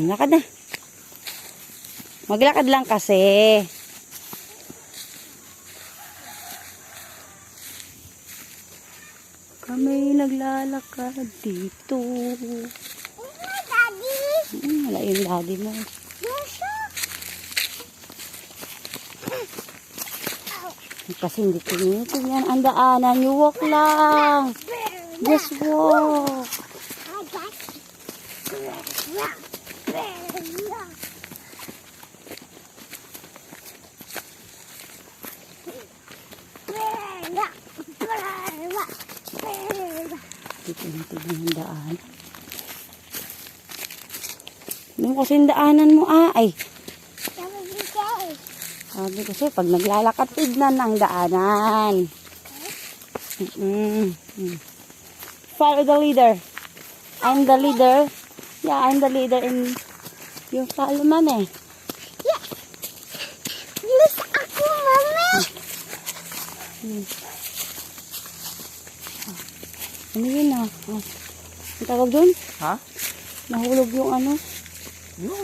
Lakad na. Maglakad lang kasi. Kami naglalakad dito. Daddy. Wala yung daddy mo. Kasi hindi tinitingnan ang daanan. You walk lang. Just walk. Hindi tinitingnan ang daan. Ano kasi yung daanan mo ay? Sabi kasi pag naglalakad, tignan ang daanan. Follow the leader. I'm the leader. Yeah, I'm the leader in yung follow man eh. Yes. Yes, ako, mami. Ano yun ah? Ang tawag doon? Ha? Nahulog yung ano?